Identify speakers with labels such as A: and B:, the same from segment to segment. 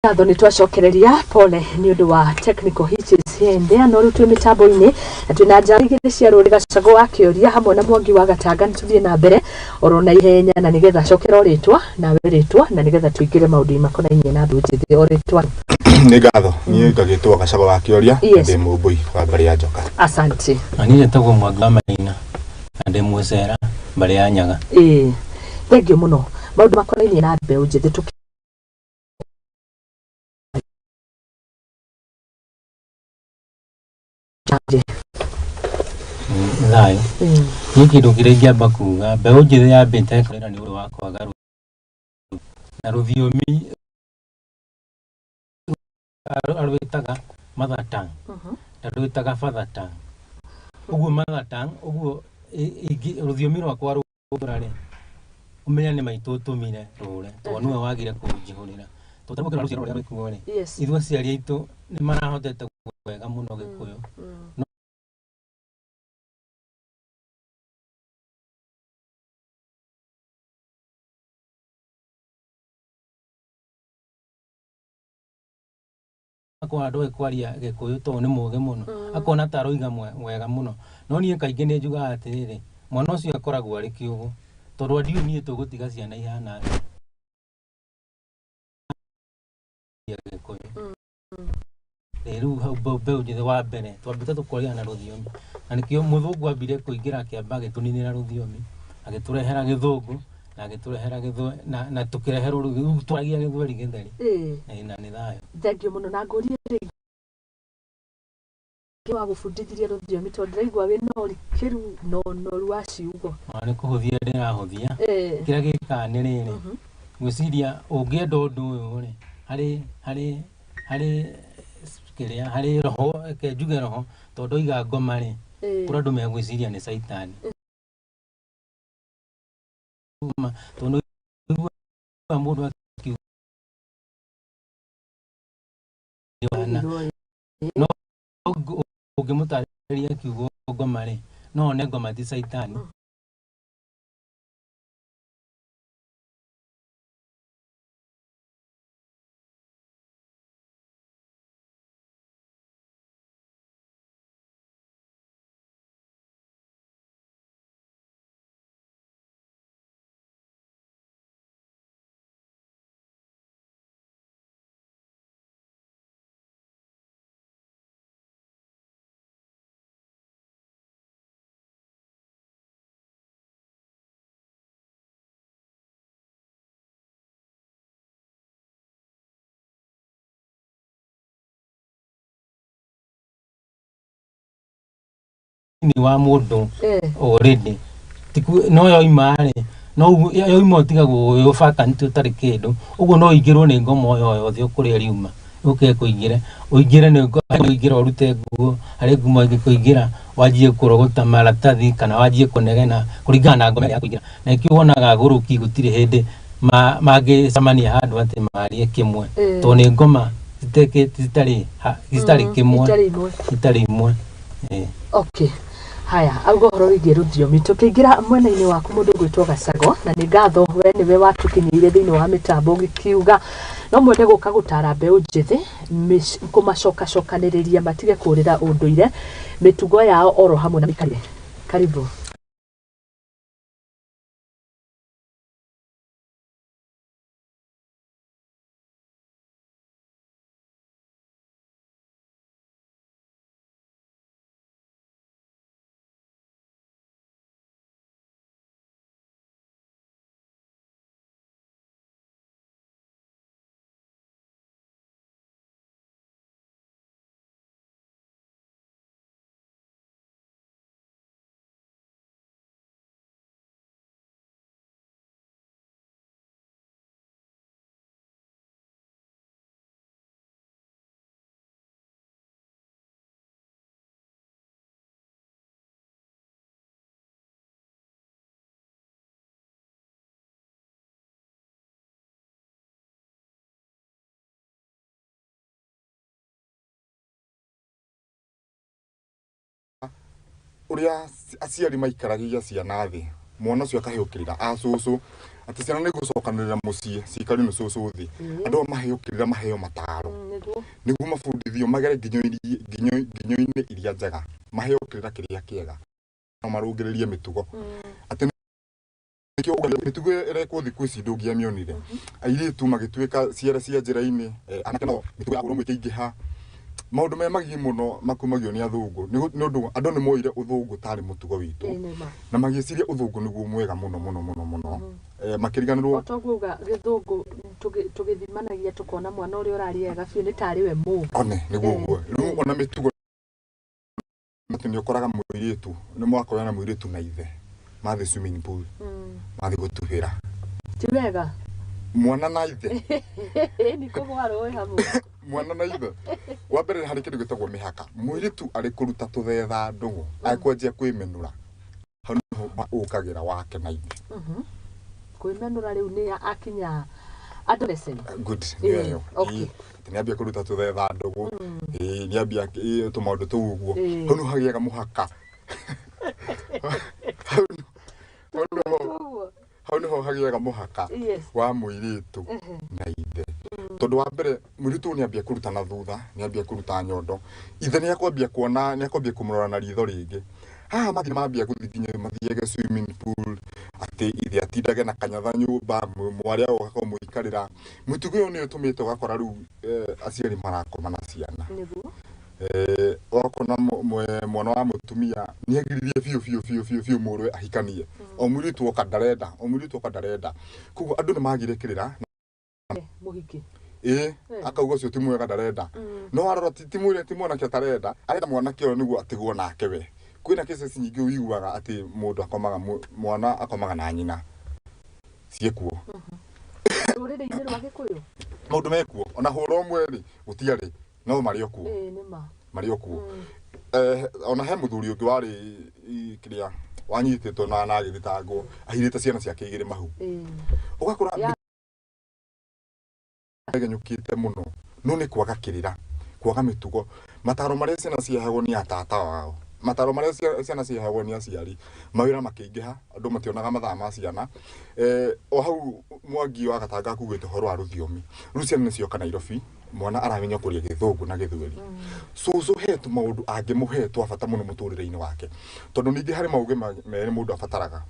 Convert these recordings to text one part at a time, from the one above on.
A: Ngatho ni twacokereria pole ni undu wa technical hitches hende anoru twi mitambo-ini twina njarigire cia ruri Gacago akioria hamwe na Mwangi wa Gatanga nituthie na mbere orona ihenya na nigetha cokera oritwa na weritwa na nigetha tuingire maundu makonainie na andu njithi oritwa
B: ni ngatho ni ngagitwa Gacago akioria ndi mumbui wa mbere ya njoka.
C: Asante. Ani jetagwo Mwangi wa Maina ndi mwecera mbere ya Nyaga.
A: Thengio muno maundu makonainie na mbeu njithi
C: Thayo ni kindu kiria ingiamba kuga mbeu njithi yambite kurera ni undu wa kwaga na ruviomi arwitaga mother tongue na rwitaga father tongue uguo mother tongue uguo ruviomi rwakwa rurare umenya ni maitu tumire rure to niwe wagire kunjihurira to tamuke na ruciaro rwa kuore ithwa ciari aitu ni marahotete wega muno Gikuyu kwa andu ekwaria Gikuyu to ni muge muno akona taroiga wega muno no nie kainge ni njuga atiriri mwana ucio akoragwo ari kiugo tondu andiu nie tugutiga ciana ihana Gikuyu riu hau mbeu njithi wa mbere twambite tukoria na ruthiomi na nikio muthungu ambire kuingira akiamba agituninira ruthiomi agiturehera Githungu na agiturehera Githwe na tukirehera ruthiomi twagia Githweri githeri na ni thayo.
A: Thengio muno na ngurie wa gufundithia ruthiomi tondu raigua wi norikiru noru wa ciugo
C: ni kuhuthia ndirahuthia kira gikani riri gwiciria ungienda undu uyu ri hari roho ke njuge roho tondu iga ngoma ri kura andu megwiciria ni saitani tondu mundu no ungimutariria kiugo ngoma ri no ne ngoma ti saitani ni wa mundu already tiku no yo imare no yo imotiga go vacant utari kindu uguo no ingirwo ni ngoma yo yothe ukuri riuma uke kuingire ni kuingira urute nguo hari ngumo ingikuingira wajie kurogota maratathi kana wajie kunegena kuringana na ngoma ya kuingira na ikiwonaga guruki gutire hindi magicamania handu ati marie kimwe to ni ngoma zitari imwe
A: okay. Haya, augo horo wige ruthiomi tukiingira mwena-ini waku mundu gwitwo Gacago na ni ngatho we niwe watukinyire thiini wa mitambo gikiuga no mwende guka gutara mbeu njithi kumacokaniriria matige kurira unduire mitugo yao oro hamwe na mikarire. Karibu.
B: Uria aciari maikaragia ciana thi mwana cio akaheyukirira acucu ati ciana nigucokanirira mucii cikari ni cucu thi andu maheyukirira maheo mataro niguo mabundithio magere nginyo-ini iria njega maheyukirira kiria kiega no marungiririe mitugo ati nikio mitugo irekwo thiku ici ndungiamionire airitu magituika ciara cia njira-ini anake no mitugo ya urumwe kiingiha maundu me magi muno makumagio ni athungu ni undu andu ni moire uthungu tari mutugo witu na magiciria uthungu niguo mwega muno makiriganirwo
A: otoguga githungu tugithimanagia tukona mwana uri urariega biu ni tari we mu
B: one niguo guo riu ona mitugo ni ukoraga muiritu ni mwako yana muiritu na ithe mathi swimming pool mathi gutubira
A: ti wega
B: mwana na ithe
A: ni kogwa roe hamwe
B: mwana na ithe wa mbere hari kindu gitagwo mihaka muiritu ari kuruta tuthetha ndugu akwanjia kwimenura hau niho ukagira wake na ithe kwimenura riu ni akinya adolescent good niyo okay niambia kuruta tuthetha ndugu niambia tumaundu tu uguo hau no hagiaga muhaka hau niho hagiaga muhaka wa muiritu na ithe tondu wa mbere muiritu ni ambia kuruta na thutha ni ambia kuruta nyondo ithe ni akwambia kuona ni akwambia kumurora na ritho ringi mathi mambia guthinya mathiege swimming pool ati ithe atindage na kanyatha nyumba mwaria ugako muikarira mutugo uyu ni utumite ugakora riu aciari marakoma na ciana wakona mwana wa mutumia ni agiririe biu murwe ahikanie o muiritu oka ndarenda kugo andu ni magirekirira
A: muhiki
B: akauga cio ti mwega ndarenda no arora ti mwana ke atarenda arenda mwana kio niguo atigwo nake we kwina cases nyingi uiguaga ati mundu akomaga mwana akomaga na nyina ciekuo
A: ruriri-ini rwa Gikuyu
B: maundu mekuo ona hura umwe ri gutiari no mari okuo
A: nima
B: mari okuo ona he muthuri ungi wari kiria wanyititwo na agithitangwo ahirite ciana ciake igiri mahu ugakora genyukite muno no ni kwaga kirira kwaga mitugo mataro maria ciana ciahagwo ni atata wao mataro maria ciana ciahagwo ni aciari mawira makiingiha andu mationaga mathaa ma ciana o hau Mwangi wa Gatanga kugite horo wa ruthiomi ciana nicioka Nairobi mwana aramenya kuria githungu na githweri cucu hetu maundu angimuhe twa bata muno muturire-ini wake tondu ningi hari mauge meri mundu abataraga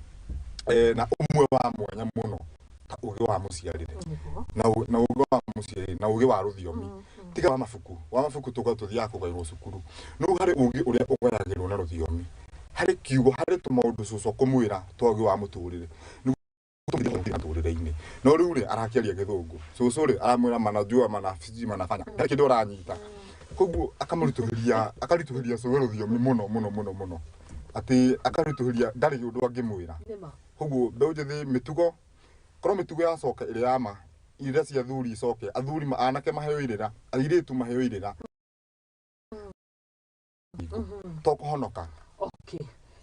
B: na umwe wa mwanya muno ta uge wa muciarire na uge wa muciarire na uge wa ruthiomi tiga wa mabuku tugathuthia kugairwo cukuru no hari uge uria ugayagirwo na ruthiomi hari kiugo hari tumaundu cucu kumwira twagi wa muturire muturire-ini no riu ri arakiaria githungu cucu ri aramwira manajua manafanya hari kindu aranyita koguo akarituhiria cucu ruthiomi muno ati akarituhiria ndari undu angimwira koguo mbeu njithi mitugo korwo mitugo yacoka iri yama iria cia athuri icoke athuri anake maheo irira airitu maheo irira tokuhonoka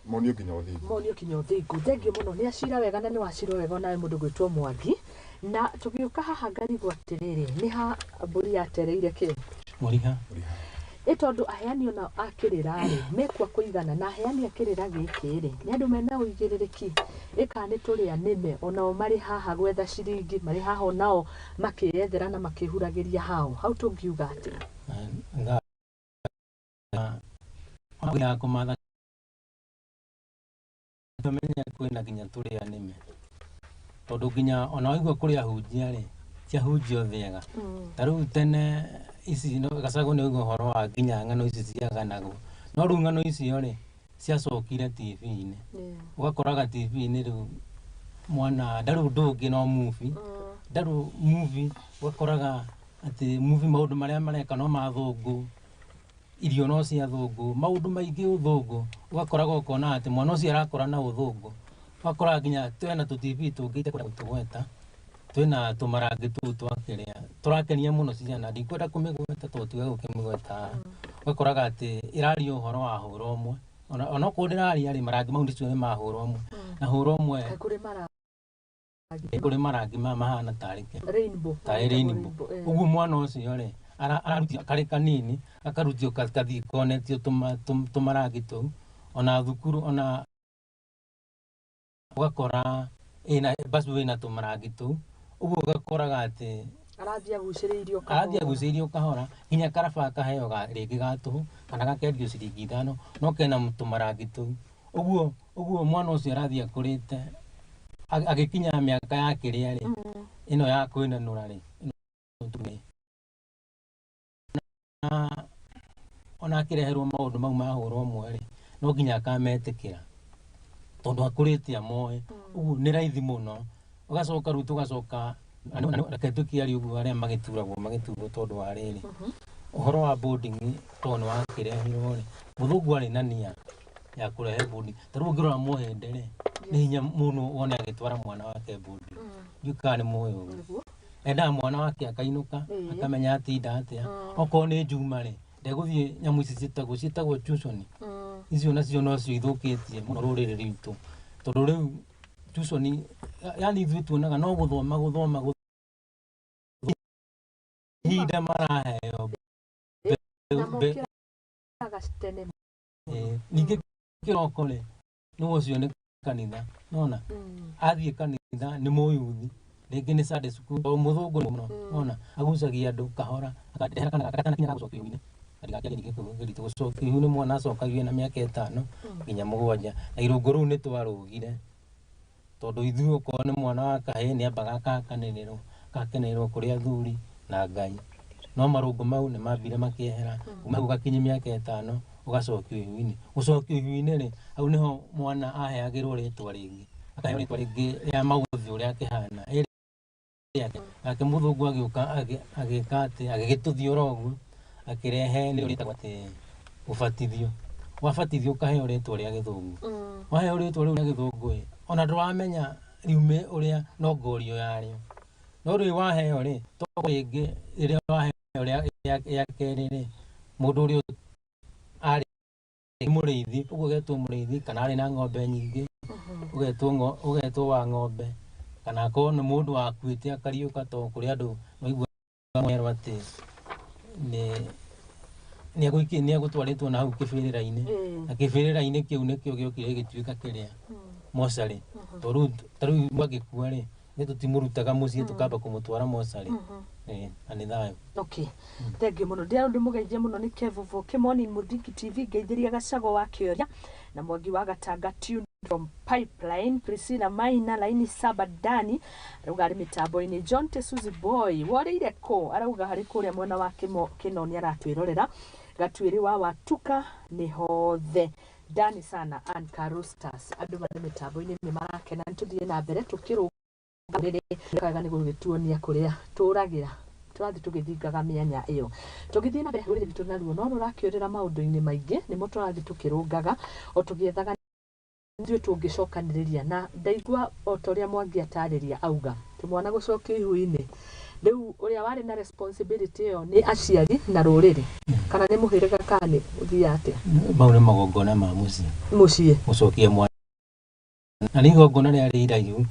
B: monio kinya uthingu thengiu muno ni acira wega na ni wacira wega nawe mundu gwitwo Mwangi na tugiuka haha ngarigwo atiriri ni ha mburi yatereire ki
C: muriha
A: tondu aheani ona akirira ri mekwa kuigana na aheani akirira giki ri ni andu mena uigiririki ikani turia nime onao mari haha gwetha ciringi mari haha onao makiyethera na makihuragiria hau tungiuga ati
C: ya kumatha tumenya kwina kinya turia nime tondu kinya ona igwa kuria hunjia ri cia hunjio thiega taru tene ici no gacago ni horo wa kinya ngano ici ciaganagwo no ru ngano icio ri ciacokire TV-ini ugakoraga TV-ini riu mwana ndaru ndungi no movie ndaru movie ugakoraga ati movie maundu maria mareka no mathungu irio no cia thungu maundu maingi uthungu ugakoraga ukona ati mwana ucio arakora na uthungu ugakoraga kinya twena tu TV tungite kuria gutugweta twina tumarangi tu twakiria turakenia muno ciana ndikwenda kumigweta tutiga gukimigweta ugakoraga ati irario uhoro wa hura umwe ona ko ndiraria ri marangi mau ndicio ni mahura umwe na hura umwe kuri marangi mahana tarike rainbow ugu mwana ucio ri ararutia kare kanini akarutio kathi konetio tumarangi tu ona thukuru ona ugakora ina basu ina tumarangi tu uguo ugakoraga ati arathia gucĩrĩirio kahora nginya karaba kaheo rĩngĩ gatũhũ kana gakendio ciringi 5 no kena tũmarangi tũu ũguo mwana ũcio arathia kũrĩte agĩkinya mĩaka yake rĩ ĩno ya kwĩnanũra rĩ ona akĩreherwo maũndũ mau mahũrwo mwerĩ no nginya akametĩkĩra tondũ akũrĩte amoĩ ũguo nĩ raithi mũno ũgacoka rĩu tũgacoka reke tũkiarie ũguo arĩa magĩturwo tondũ wa rĩrĩ ũhoro wa boarding tondũ nĩ wakĩrehirwo rĩ mũthũngũ arĩ na nia ya kũrehe boarding ta rĩu ũngĩrora Mũhĩndĩ rĩ nĩ hinya mũno wone agĩtwara mwana wake boarding ndiũkaga nĩ mũĩ ũguo endaga mwana wake akainũka akamenya atinda atĩa okorwo nĩ Juma rĩ ndegũthiĩ nyamũ ici ciĩtagwo tuition icio nacio nocio ithũkĩtie mũno rũrĩrĩ rwitũ tondũ rĩu tuition yani ithuĩ tuonaga no gũthoma ihinda maraheo ningĩ kĩroko rĩ nĩguo ũcio nĩ kanitha nona athiĩ kanitha nĩ mũyuthi rĩngĩ nĩ Sunday school o mũthũngũ mũno nona agucagia andũ kahora akandehera kana akatanakinya gũcokia ihu-inĩ ndigakĩarie ningĩ kũgĩritũ gũcokia ihu nĩ mwana acokagio na mĩaka 5 nginya 7 na irũngũ rũu nĩ twarũgire tondũ ithuĩ okorwo nĩ mwana wa kahĩĩ nĩ ambaga agakenererwo kũrĩ athuri na Ngai no marũngũ mau nĩ mambire makĩehera kuma hau gakinye mĩaka 5 ũgacokio ihu-inĩ gũcokio ihu-inĩ rĩ hau nĩho mwana aheagĩrwo rĩtwa rĩngĩ akaheo rĩtwa rĩngĩ rĩa maũthĩ ũrĩa akĩhana ake mũthũngũ agĩũka agĩka atĩ agĩgĩtũthiora ũguo akĩrehe nĩ rĩtagwo atĩ ũbatithio wabatithio ũkaheo rĩtwa rĩa gĩthũngũ waheo rĩtwa rĩu rĩa gĩthũngũ ona ndũramenya riume ũrĩa no ngorio yarĩo no rĩu waheo rĩ to rĩngĩ rĩrĩa waheo rĩa kerĩ rĩ mũndũ ũrĩa arĩ mũrĩithi ũguo ũgetwo mũrĩithi kana arĩ na ng'ombe nyingĩ ũgetwo wa ng'ombe kana akorwo nĩ mũndũ wakuĩte akariũka to kũrĩ andũ maiguaga atĩ nĩ egũtwarĩtwo na hau kĩbĩrĩra-inĩ na kĩbĩrĩra-inĩ kĩu nĩkĩo gĩokire gĩtuĩka kĩrĩa mocarĩ ta rĩu agĩkua rĩ nĩ tũtimũrutaga mũciĩ tũkamba kũmũtwara mocarĩ na nĩ thayũ.
A: Thengiũ mũno ndĩmũgeithie mũno nĩ Kevuvo Kĩmoni Mũthingi TV ngeithĩria Gacago wa Kĩoria na Mwangi wa Gatanga Tune from Pipeline Priscilla Maina laini Saba Dani arauga arĩ mĩtambo-inĩ John Tesuzi Boy worĩire kũ arauga harĩ kũrĩa mwena wa Kĩnoni aratwĩrorera Gatuĩri wa Watuka nĩ hothe Dani sana and Karustas andũ marĩ mĩtambo-inĩ nĩ marakena nĩtũthiĩ na mbere tũkĩrũga rĩrĩ kaga nĩ gũgĩtuonia kũrĩa tũragĩra tũrathiĩ tũgĩthingaga mĩanya ĩyo tũgĩthiĩ na mbere rũrĩrĩ rwitũ naruo no rũrakĩũrĩra maũndũ-inĩ maingĩ nĩmo tũrathiĩ tũkĩrũngaga o tũgĩethaga ithuĩ tũngĩcokanĩrĩria na ndaigua o ta ũrĩa Mwangi atarĩria auga tũmwana gũcokio ihu-inĩ rĩu ũrĩa warĩ na responsibility ĩyo nĩ aciari na rũrĩrĩ kana nĩ mũhĩrĩga kana ũthiĩ atĩa
C: mau nĩ magongona ma mũciĩ gũcokia mwana na nĩ igongona rĩarĩ iraihu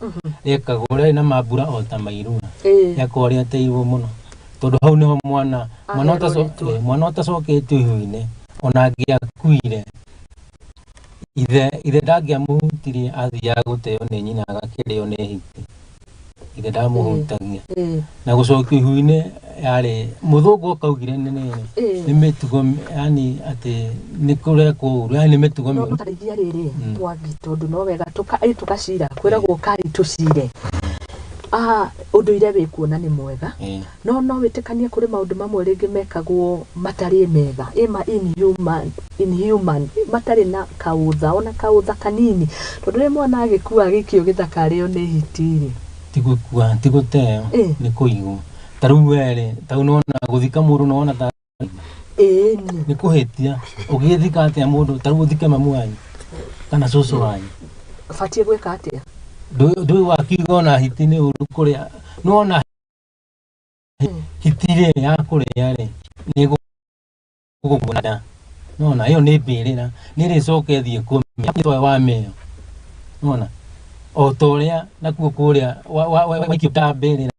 C: rĩekagwo rĩarĩ na mambura o ta mairua rĩakorwo rĩateirwo mũno tondũ hau nĩho mwana ũtacoketio ihu-inĩ ona angĩakuire ithe ndangĩamũhutirie athiaga gũteo nĩ nyina agakĩrĩo nĩ hiti ithe ndamũhutagia na gũcokio ihu-inĩ yarĩ mũthũngũ okaugire nĩ mĩtugo yani atĩ nĩ kũrekwo ũru yani nĩ mĩtugo mĩũru
A: tũtarĩithia rĩrĩ Mwangi tondũ no wega tũgacira kwĩragwo kari tũcire ũndũire wĩ kuona nĩ mwega no wĩtĩkanie kũrĩ maũndũ mamwe rĩngĩ mekagwo matarĩ mega inhuman matarĩ na kaũtha ona kaũtha kanini tondũ rĩrĩa mwana agĩkua agĩikio gĩthaka arĩo nĩ hiti-rĩ
C: tigũkua tigũteo nĩ kũigwo ta rĩu werĩ ta rĩu nona gũthika mũndũ nona ta nĩ kũhĩtia ũgĩthika atĩa mũndũ ta rĩu ũthike mamu wanyu kana cũcũ wanyu
A: batiĩ gwĩka atĩa
C: ndũĩ wakiuga ona hiti nĩ ũru kũrĩa nona hiti-rĩ ya kũrĩa-rĩ nĩ gũkũona nona ĩyo nĩ mbĩrĩra nĩ rĩcoke thiĩ kũmĩa wamĩo nona o ta ũrĩa nakuo kũrĩa waikio ta mbĩrĩra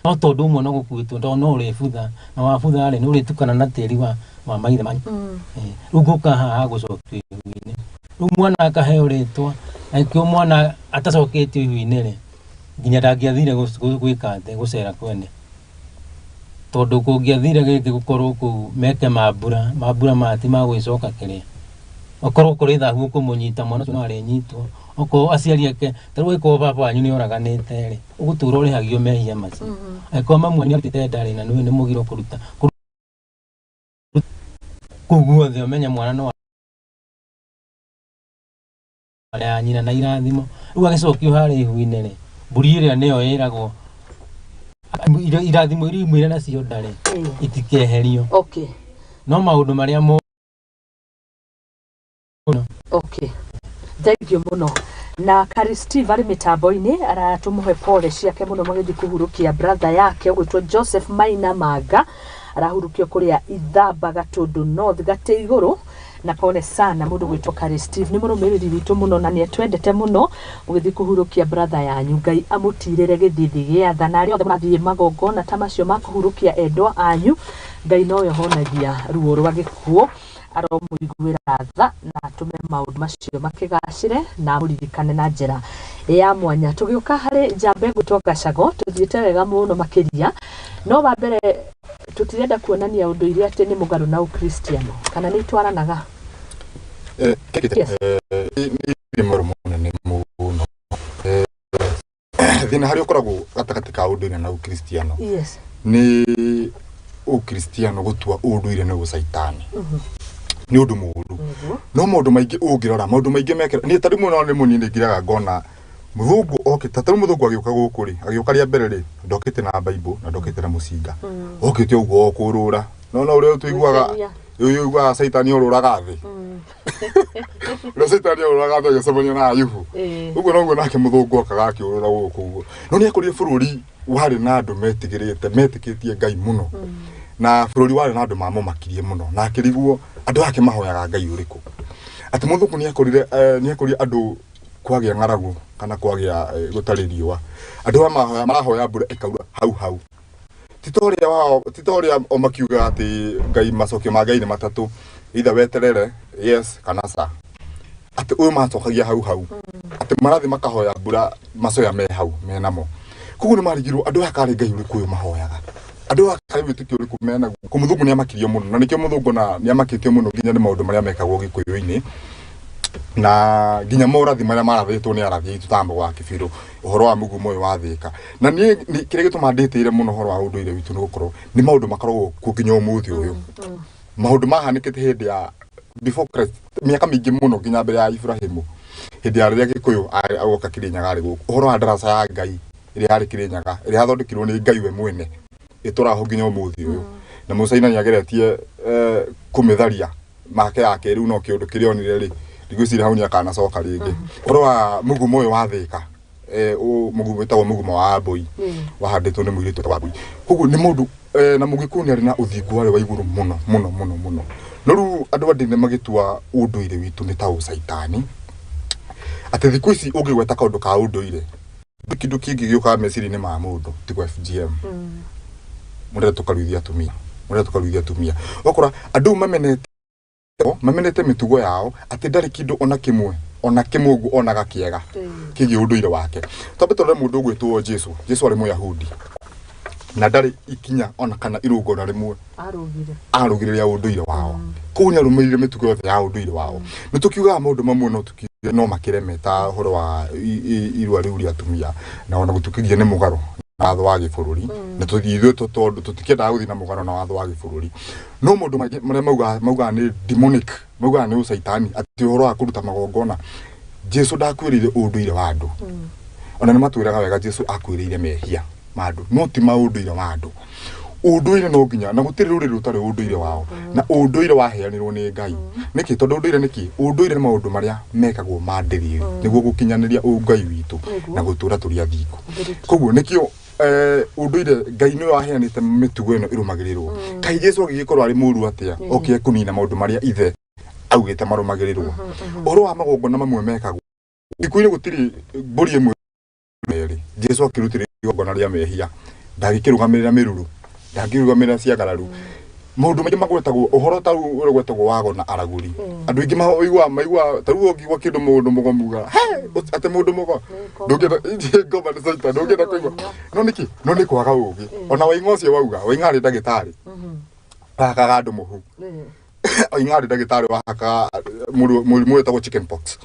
C: no tondũ ũmwe no gũkuĩtwo no ũrĩbutha na wabutha-rĩ nĩ ũrĩtukana na tĩri wa maithe manyu rĩu ngũka haha gũcokio ihu-inĩ rĩu mwana akaheo rĩtwa aikio mwana atacoketio ihu-inĩ nginya ndangĩathire gwĩka atĩ gũcera kwene tondũ kũngĩathire gĩkĩ gũkorwo kũu meke mambura mati magwĩcoka kĩrĩa okorwo kũrĩ thahu ũkũmũnyita mwana ũcio no arĩnyitwo okorwo aciari ake tarĩu angĩkorwo baba wanyu nĩ oraganĩte rĩ ũgũtũra ũrĩhagio mehia macio angĩkorwo mamu nĩ arutĩte ndarĩ na nĩ mũgiro kũruta kũu guothe ũmenye mwana no ya nyina na irathimo rĩu agĩcokio harĩa ihu-inĩ rĩ mbũri ĩrĩa nĩyo ĩragwo irathimo iria imwĩre nacio ndarĩ itikeherio no maũndũ marĩa
A: thank you muno na Kari Steve arĩ mitambo-inĩ aratũmũhe pole ciake muno magĩthiĩ kũhurukia brother yake ũgwĩtwo Joseph Maina Manga arahurukio kũrĩa Ithamba Gatundu North Gatĩ igũrũ na pole sana mũndũ gwĩtwo Kari Steve nĩ mũrũmĩrĩri witũ muno na nĩ twendete muno mũgĩthiĩ kũhurukia brother yanyu Ngai amũtirĩre gĩthithi gĩa tha na arĩa othe mathiĩ magongona ta macio ma kũhurukia endwa anyu Ngai nowe honagia ruo rwa gĩkuũ aromũiguĩra tha na atũme maũndũ macio makĩgacĩre na mũririkane na njĩra ya mwanya tũgĩũka harĩ njamba ĩgwĩtwo Gacago tũthiĩte wega mũno makĩria no wa mbere tutirenda kuonania ũndũire atĩ nĩ mũgarũ na ũkristiano kana nĩ itwaranaga
B: nĩ mũrũ mũnene mũno thĩna harĩa ũkoragwo gatagatĩ ka ũndũire na ũkristiano nĩ ũkristiano gũtua ũndũire nĩ gũcaitani nĩ ũndũ mũũru no maũndũ maingĩ ũngĩrora maũndũ maingĩ mekĩra nĩ tarĩ mũno nĩ mũnini ngiraga ngona mũthũngũ okĩte tarĩ mũthũngũ agĩũka gũkũ rĩ agĩũka rĩa mbere rĩ ndokĩte na Bible na ndokĩte na mũcinga okĩte ũguo kũrũra no ũrĩa tũiguaga ũiguaga caitani ũrũraga thĩ ũrĩa caitani ũrũraga thĩ agĩcemania na Ayubu ũguo noguo nake mũthũngũ okaga akĩũrũra gũkũ ũguo no nĩ akũrire bũrũri warĩ na andũ metĩkĩtie Ngai mũno na bũrũri warĩ na andũ mamũmakirie mũno na akĩriguo andũ ake mahoyaga Ngai ũrĩkũ atĩ mũthũngũ nĩ akũrire andũ kwagĩa ng'aragu kana kwagĩa gũtarĩ riũa andũ marahoya mbura ĩkaura hau titoria o makiuga atĩ Ngai macokio ma Ngai nĩ matatũ either weterere yes kana sa atĩ ũyũ macokagia hau atĩ marathi makahoya mbura macoya me hau me namo koguo nĩ marigirwo andũ akarĩ Ngai ũrĩkũ ũyũ mahoyaga andũ akarĩ wĩtĩkio ũrĩkũ mena mũthũngũ nĩ amakirio mũno na nĩkĩo mũthũngũ na nĩ amakĩtio mũno nginya nĩ maũndũ marĩa mekagwo Gĩkũyũ-inĩ na nginya morathi marĩa marathĩtwo nĩ arathi tũtambo wa kĩbirũ ũhoro wa mũgumo ũyũ wa Thĩka na niĩ kĩrĩa gĩtũma ndĩtĩire mũno ũhoro wa ũndũire witũ nĩ gũkorwo nĩ maũndũ makoragwo nginya ũmũthĩ ũyũ maũndũ mahanĩkĩte hĩndĩ ya before Christ mĩaka mĩingĩ mũno nginya mbere ya Ibrahimu hĩndĩ ya rĩrĩa Gĩkũyũ agoka Kĩrĩnyaga arĩ gũkũ ũhoro wa ndaraca ya Ngai ĩrĩa yarĩ Kĩrĩnyaga ĩrĩa yathondekirwo nĩ Ngai we mwene ĩtũraho nginya ũmũthĩ ũyũ na Mũcaina nĩ ageretie kũmĩtharia make yake rĩu no kĩũndũ kĩrĩa onire rĩ ndigwĩciria hau nĩ akanacoka rĩngĩ ũhoro wa mũgumo ũyũ wa Thĩka mũgumo wĩtagwo mũgumo wa Mbũi wahandĩtwo nĩ mũirĩtu wa Mbũi koguo nĩ mũndũ na Mũgĩkũyũ nĩ arĩ na ũthingu warĩ wa igũrũ mũno no rĩu andũ andĩ nĩ magĩtua ũndũire witũ nĩ ta ũcaitani atĩ thikũ ici ũngĩgweta kaũndũ ka ũndũire kĩndũ kĩngĩ gĩũkaga meciria-inĩ ma mũndũ tiga FGM mũndũ tũkaruithia atumia wakora andũ mamenete mĩtugo yao atĩ ndarĩ kĩndũ ona kĩmwe ũguo onaga kĩega kĩgiĩ ũndũire wake twambe tũrore mũndũ ũgwĩtwo Jesũ arĩ Mũyahudi na ndarĩ ikinya ona kana irũngona rĩmwe arũgire rĩa ũndũire wao kũu nĩ arũmĩrĩire mĩtugo yothe ya ũndũire wao nĩ tũkiugaga maũndũ mamwe no makĩreme ta ũhoro wa irua rĩu rĩa atumia na ona gũtukĩgia nĩ mũgarũ na watho wa gĩbũrũri na tũthiĩ tondũ tũtikĩendaga gũthiĩ na mũgarũ na watho wa gĩbũrũri no maũndũ marĩa maugaga nĩ demonic maugaga nĩ ũcaitani atĩ ũhoro wa kũruta magongona Jesũ ndakwĩrĩire ũndũire wa andũ ona nĩ matwĩraga wega Jesũ akwĩrĩire mehia ma andũ no ti maũndũire wa andũ ũndũire no nginya na gũtirĩ rũrĩrĩ rũtarĩ ũndũire wao na ũndũire waheanirwo nĩ Ngai nĩkĩ tondũ ũndũire nĩkĩ ũndũire nĩ maũndũ marĩa mekagwo ma ndĩrĩ nĩguo gũkinyanĩria ũngai witũ na gũtũra tũrĩ athingu koguo nĩkĩo ũndũire Ngai nĩ waheanĩte mĩtugo ĩno ĩrũmagĩrĩrwo Kaĩ Jesũ agĩgĩkorwo arĩ mũũru atĩa oke kũnina maũndũ marĩa ithe augĩte marũmagĩrĩrwo ũhoro wa magongona mamwe mekagwo Gĩkũyũ-inĩ gũtirĩ mbũri ĩmwe Jesũ akĩrutĩra igongona rĩa mehia ndagĩkĩrũgamĩrĩra mĩruru ndangĩrũgamĩrĩra ciagararu maundu maingi magwetagwo uhoro ta uri gwetagwo wago na araguri andu ingi maigua ta ruo ngigwa kindu mundu mugomuga ate mundu mugo ndungenda ngoma ni saita ndungenda kuigwa no niki kwaga ugi ona waingo cio wauga waingari ndagitari akaga andu muhu waingari ndagitari waka murimu wetagwo chicken pox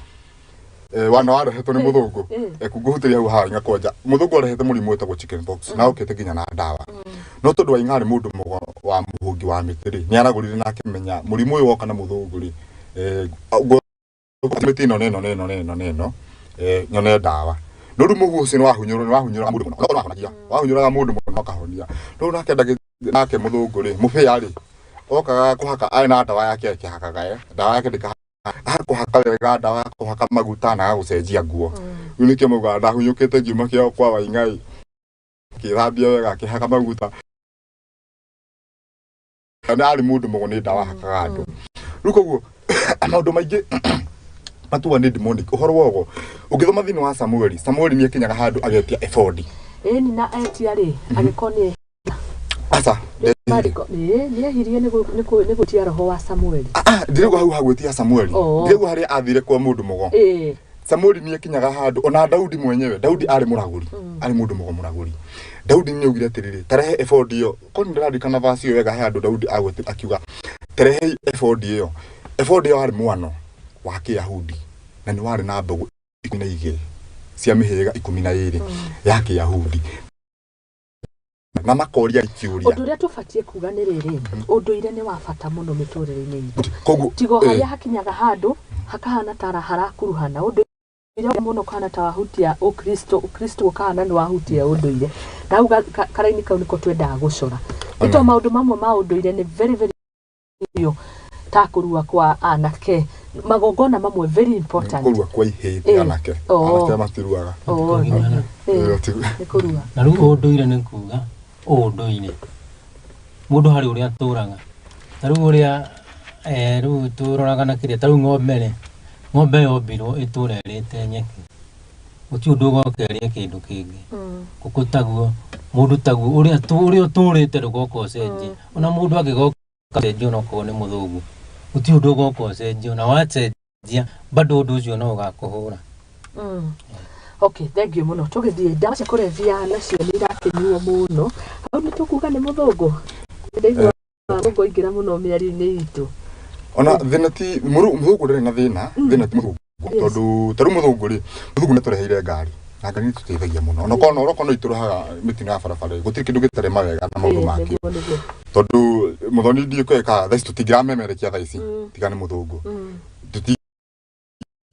B: wana warehetwo ni muthungu kunguhutiria hau haha ngakonja muthungu arehete murimu wetagwo chicken pox na ukite nginya na ndawa no tondu wa ing'ari mundu mugo wa muhungi wa mitiri ni aragurire na akimenya murimu uyu woka na muthungu ri mitino neno nyone ndawa ndu muhu ucio ni wahunyura mundu muno wahunyuraga mundu muno akahonia ndu nake muthungu ri mubia ri okaga kuhaka aina ndawa yake akihakaga ndawa yake ndika akuhaka wega ndawa kuhaka maguta na gucenjia nguo riu nikio muga ndahunyukite ngiuma kio kwa Waingai kithambia wega akihaka maguta kana ari mundu mugo ni ndawa hakaga andu riu koguo maundu maingi matuwa ni demonic uhoro wogo ugithoma thini wa Samueli ni ekinyaga handu agetia efodi
A: ni na etia ri agikoni
B: asa
A: ni ehirie ni gutia roho wa Samueli
B: ndirego hau hagwetia Samueli ndirego hari athire kwa mundu mugo Samueli ni ekinyaga handu ona Daudi mwenyewe Daudi ari muraguri ari mundu mugo muraguri Daudi ni ugire tiriri tarehe efodi yo koni ndirandikana vasi yo wega handu Daudi agwete akiuga tarehe efodi yo ari mwano wa Kiyahudi na ni wari na mbogo 12 cia mihega 12 ya Kiyahudi na makoria ikiuria
A: undu ria tufatie kuga ni riri unduire ni wa bata muno miturire-ini itu koguo tigo haria hakinyaga handu hakahana tara harakuruhana unduire muno kana ta wahutia ukristo kana ni wahutia unduire nau karaini kau niko twenda gucora ito maundu mamwe ma unduire ni very yo ta kurua kwa anake magongona mamwe very important
B: kurua kwa ihe anake matiruaga
A: ni kurua
C: na riu unduire ni kuga unduire mundu hari uria turaga ta riu uria riu turoraga na kiria ta riu ng'ombe yombirwo iturerete nyeki uti undu gokeria kindu kingi kuko taguo mundu taguo uria turite rugoko ucenjie ona mundu agigoka cenjio no ko ni muthungu uti undu goko cenjio na wacenjia bado undu ucio no ugakuhura
A: okay thank you muno tugithie ndawa cia kurevia nacio ni irakinyuo muno au ni tukuga ni muthungu ndigwa muthungu ingira muno miari-ini itu
B: ona thina ti muthungu ndari na thina ti muthungu tondu taru muthungu ni tureheire ngari na ngari tutithagia muno ona kono orokono iturahaga mitino ya barabara gutiri kindu gitarema wega na maundu maki tondu muthoni ndie kweka thaici tutingramemerekia thaici tigane muthungu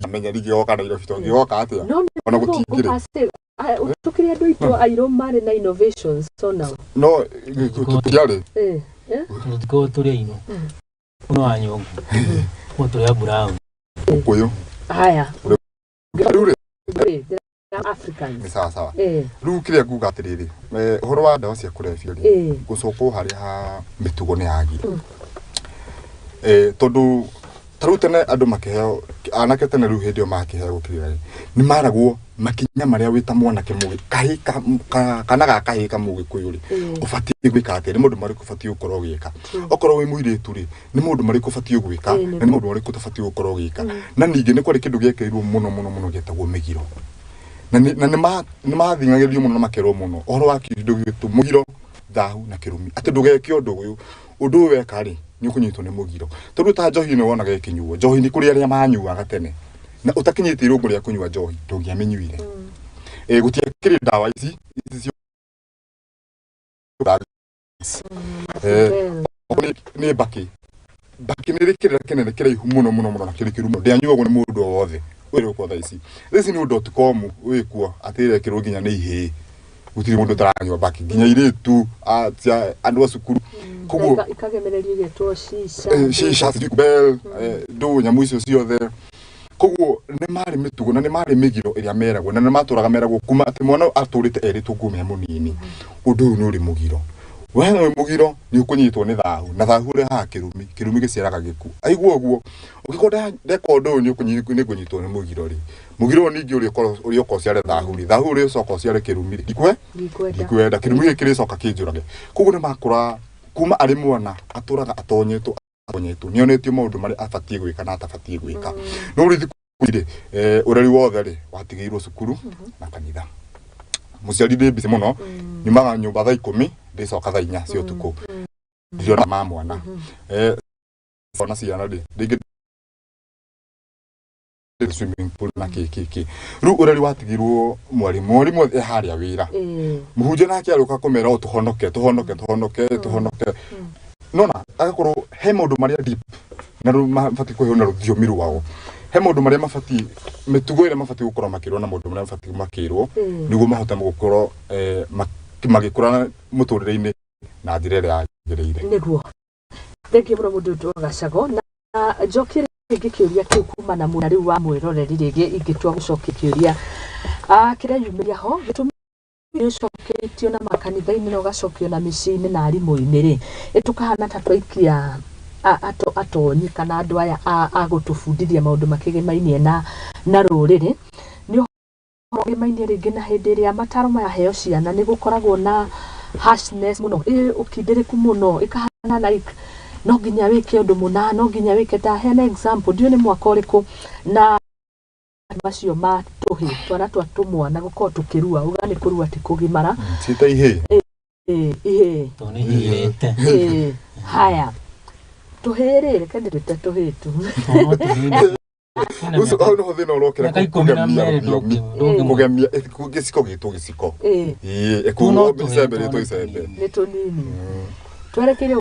B: menya rigi oka na irofito ngioka atia ona gutingire
A: tukiri andu itu airo mari na innovations so now
B: no tukiri
C: ko turi ino uno anyongo ko turi aburamu
B: kuyo
A: haya
B: rure
A: Africans
B: sawa riu kiria nguga atiriri uhoro wa ndawa cia kurevia ri gucoko hari ha mitugo ni yagi tondu taru tene andu makiheo anake tene riu hindio makiheo gukirira ni maragwo makinya maria wita mwanake mugi kahika kana ga kahika mugi kuyuri ufatie gwika atiri mundu mari kufatie ukoro gwika okoro wi muiritu ri ni mundu mari kufatie gwika na ni mundu mari kufatie ukoro gwika na ningi ni kwari kindu giekeirwo muno getagwo migiro na ni mathingagirio muno na makero muno ohoro wa kindu gitu mugiro thahu na kirumi ati ndugeke undu weka ri ni ukunyitwo ni mugiro tondu ta njohi no wonaga ikinyuo njohi ni kuri aria manyuaga tene na utakinyite irungu ria kunyua njohi ndugiamenyuire gutiakiri ndawa ici ni baki ni rikira kenene kiraihu muno na kirikiru ndianyuagwo ni mundu o wothe wiri kwa thaici thaici ni .com wikuo atire kiru nginya ni ihe gutiri mundu taranywa baki nginya iritu andu acukuru
A: koguo ikagemereria getwo shisha
B: bell do nyamu icio ciothe koguo ni mari mitugo na ni mari migiro iria meragwo na ni maturaga meragwo kuma ati mwana aturite eritu ngume munini undu ni uri mugiro wewe mugiro ni ukunyitwo ni thahu na thahu ri ha kirumi giciaraga giku aigwo guo ugikonda rekodo ni ukunyitwo ni mugiro ri mugiro ningi uri oko ciare thahu ri thahu ri soko ciare kirumi ri ikwenda kirumi gikiri soka kinjurage koguo ni makura kuma ari mwana aturaga atonyetwo nionetio maundu mari abatie gwika na atabatie gwika no uri thikuri urari wothe ri watigeirwo cukuru na kanitha muciari ndi bise muno nyumaga nyumba thaa 10 ndicoka thaa 4 cia utuku ndiona mama mwana ona ciana ndi swimming pool na kiki ru urari watigirwo mwarimu haria wira muhunje nake aruka kumera utuhonoke nona agakorwo he maundu maria deep na mafati kuhe na ruthiomi rwao he maundu maria mafati mitugo ire mafati gukorwo makirwo na maundu maria mafati makirwo niguo mahota gukorwo magikura muturire-ini na njira iria yagiriire
A: niguo thengi muno mundu Gacago na njokire ngikiuria kiu kuma na muna riu wa mwiroreri rigi ingitua gucokia kiuria kiria yumiria ho gitumi icoketio na makanitha-ini na ugacokio na micii-ini na arimu-ini ri itukahana ta twaikia atonyi kana andu aya agutubundithia maundu makigimainie na ruriri ni uhoro ringi na hindi iria mataro maya heo ciana ni gukoragwo na harshness muno ukindiriku muno ikahana like no nginya wike undu muna no nginya wike ta hena example ndio ni mwaka uriku na macio ma tuhi twana twatumwana gukorwo tukirua ugani kurua ti kugimara
B: cita ihe
C: tone hihete
A: haya tuhirire kandirite tuhitu
B: uso au no thina urokera kugemia giciko gitu giciko ekuno bisebere to isebe
A: ni tunini twerekeire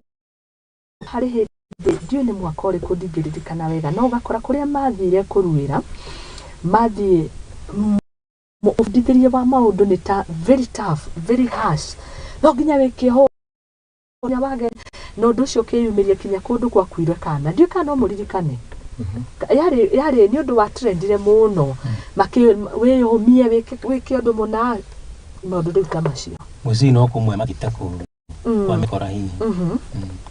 A: hari hindi ndio ni mwaka uriku ndingĩririkana wega no ugakora kuria mathire kuruira mathi mufundithĩrie wa maundu ni ta very tough very harsh no nginya wike ho nya wage no ndu cio kiyumiria kinya kundu kwa kuire kana ndio kana muririkane yari ni undu wa trendire muno weyomie wike undu muna maundu riu ta macio
C: muci no kumwe magita kuru kwa mikora hihi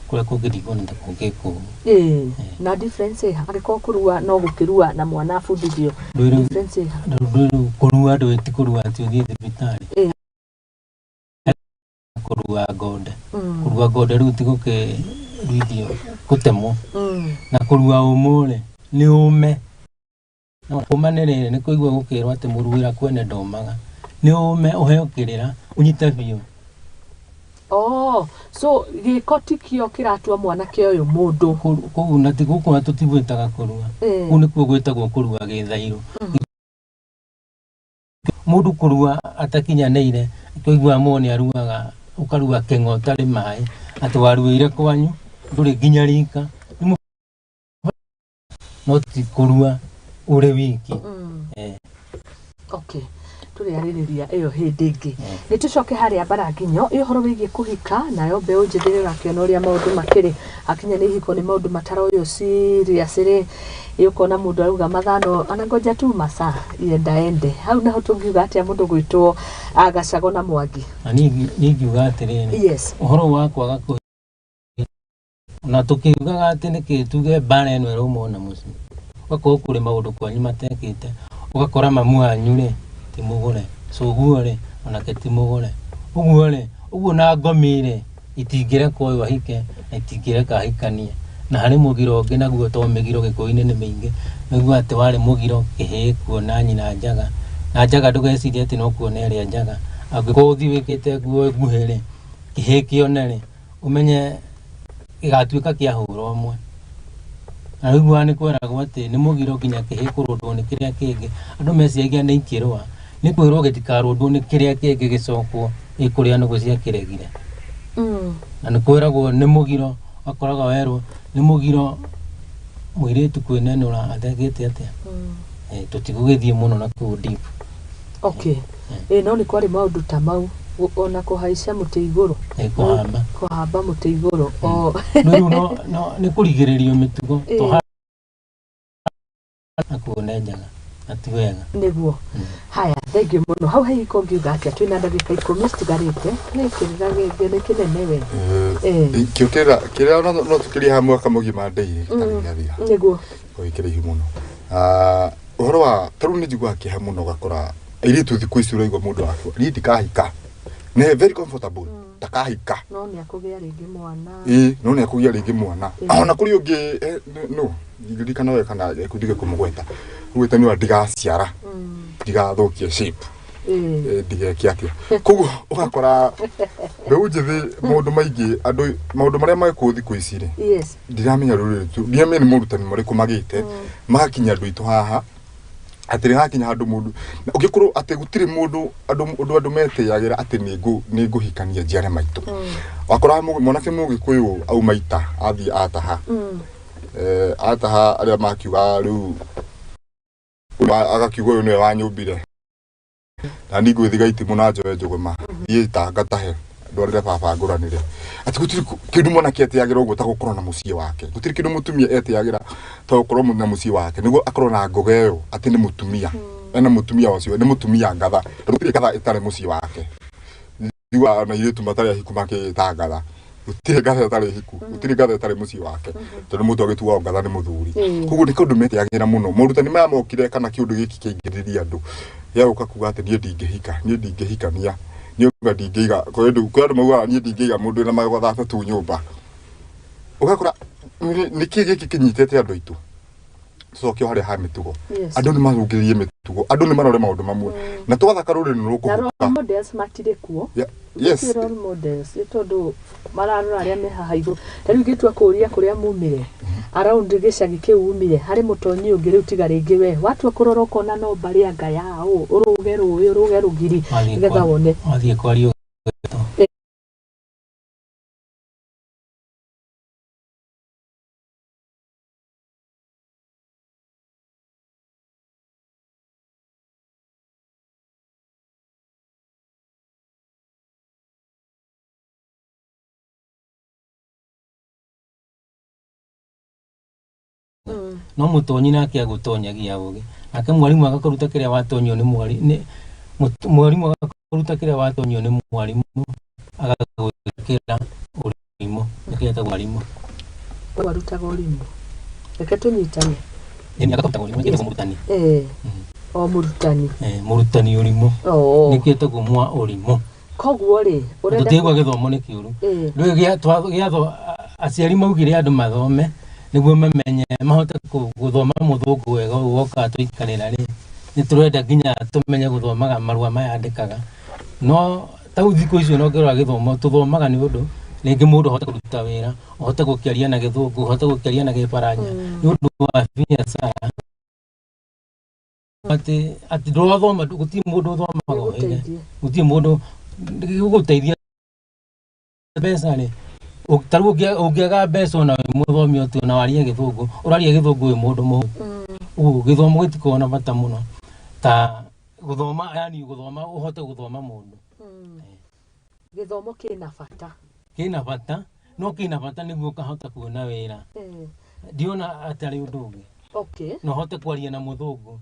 C: kule kugithigwo ni ndakugiko
A: na difference agiko kurua no gukirua na mwana fundithio difference
C: kurua ndo ti kurua ti uthie thibitari kurua gode riu ti guke ruithio gutemo na kurua umure ni ume na kumanere ni kuigwa gukirwa ati muruira kwene ndomaga ni ume uheo kirira unyite biu
A: so gikoti kio kiratua mwana kio uyu mundu
C: koguo na ti guku tutibwitaga kurua ku ni kuo gwitagwo kurua githairo mundu kurua atakinyaneire kuigwa moni aruaga ukarua kengo tari mai atwaruire kwanyu nduri ginya rika no ti kurua ure wiki
A: okay turi aririria iyo hindi ingi ni tucoke haria Baraginyo ihoro wigie kuhika nayo mbeu njithire gakiona uria maundu makiri akinya ni hiko ni maundu mataro yo serious ri yukona mundu aruga mathano anangoja tu masa yenda ende hau naho tungiuga atia mundu gwitwo Gacago na Mwangi
C: ani ningiuga atiriri
A: yes
C: uhoro wakwa gako na tukiuga ati ni kituge bana eno rumona muci wako kuri maundu kwanyu matekite ugakora mamu anyu ri timugure sogure ona ketimugure ugure ugu na ngomire itingire koyo hike itingire ka hikanie na hari mugiro ngi naguo to migiro gikoine ni mingi niguo ati wari mugiro kihe kuona nyina njaga ndugeciria ati no kuona eri njaga angikothi wikite guo guhere kihe kionere umenye igatuika kia huro mwe na niguo ni kwerago ati ni mugiro kinya kihe kurundwo ni kiria kingi andu meciagia ni ikirwa ni kwirwo gitikarundwo ni kiria kingi gicokwo ikuria no gucia kiregire na ni kwiragwo ni mugiro akoraga werwo ni mugiro mwiritu kwinenura athegete atia tutigugithie muno na ku deep
A: okay no ni kwari maundu ta mau ona kuhaicia muti iguru kuhamba muti iguru
C: no ni kurigiririo mitugo to akuone njaga atiwega
A: niguo haya thank you muno hau hei kongiuga atia twina ndagika 10 stigarite ni kirira gene kinene we
B: kiria no tukiria hamwe kamugima ndei taria
A: niguo
B: oikire himuno uhoro wa taru ni jigwa ki hamuno gakora iritu thiku ici uraigwa mundu wakwa ridi kahika ne very comfortable takahika
A: no nä akågä a rä ngä mwana
B: no nä akågä a rä ngä mwana ona kå rä å ngä no ndirikana we kana kundige kå må gweta gwä te nä wa ndigaciara ndigathå kie shape ndigeke atä koguo å gakora mbeå njä thä maå ndå maingä maå ndå marä a magäkå thikå ici rä ndiramenya rå rä tu ndiamenya nä må rutani marä kå magä te magakinya andå aitå haha atä rä hakinya handå må ndå å ngä korwo atä gå tirä må ndå andå metäagä ra atä nä ngå hikania njiare maitå wakora mwanake må gä kå yå auma ita athiä ataha ataha arä a makiuga rä u agakiuga å yå nä we wanyå mbire na ningå thiga itimå na njoe njå ma thiä ta ngatahe ndwarä baba ngå ranä re atä gå tirä kä ndå mwanake etäagä ra å guo ta gå korwo na må ciä wake gå tirä kä ndå må tumia etäagä ra ta gå korwo na må ciä wake nä guo akorwo na ngoga ä yo atä nä må tumia ena må tumia wacio nä må tumia ngatha tondå gå tirä ngatha ä tarä må ciä wake igua na irä tu matarä ahiku makä ta ngatha gå tirä ngatha ä tarä hiku gå tirä ngatha ä tarä må ciä wake tondå må ndå agä tuao ngatha nä må thuri koguo nä kä ndå metäagä ra må no morutani maya mokire kana kä ndå gä kä kä ingä rä ria andå ya å ka kuga atä niä ndingä hikania nä å ndingä iga kwä andå maugaga niä ndingä iga må ndå na magotha tatu nyå mba å gakora nä kä gä kä kä nyitete andå aitå coke harä ha mä tugo andå nä marå ngä rä rie mä tugo andå nä marore maå ndå mamwe na twathaka rå rä nä rå kå
A: matirä kuo tondå mararora arä a me haha igå ta rä u ngä tua kå ria kå rä a mumä re around gä cagä kä u umire harä må tonyi å ngä rä u tiga rä ngä we watua kå rora ũkona no mbarä a ngaya å rå ge rå ä rå ge rå giri nä getha wone
C: athiä kwario no må tonyi nake agå tonyagia å gä nake mwarimå agakaruta kä rä a watonyio nä mwarimå agakaruta kä rä a watonyio nä mwarimå agagwä kä ra å rimå nä kä etagwo mwarimå
A: warutaga å rimå reke tå nyitane
C: agakaruta å rimå nä må rutani
A: o må rutani
C: må rutani å rimå nä kä etagwo mwa å rimå
A: koguo rä
C: tå tigwa gä thomo nä kä å ru rä gä atho aciari maugire andå mathome niguo mamenye mahote guthoma muthungu wega woka tuikarira ri ni turenda nginya tumenye guthomaga marua maya andikaga no tau thikũ icio no ngirora githomo tuthomaga ni undu ringi mundu hote kuruta wira hote gukiaria na githungu hote gukiaria na gibaranja ni undu wa biacara ati ndurathoma gutirĩ mundu uthomaga wega gutirĩ mundu guguteithia mbeca ri taru ũngĩaga mbeca ona mũthomi ũtũ na warie gĩthũngũ ũraria gĩthũngũ wĩ mũndũ mũhũthũ gĩthomo gĩtikoragwo na bata mũno ta gũthoma yani gũthoma ũhote gũthoma mũndũ
A: gĩthomo
C: kĩna bata no kĩna bata nĩguo ũkahota kuona wĩra ndiona atarĩ ũndũ ũngĩ no hote kwaria na mũthũngũ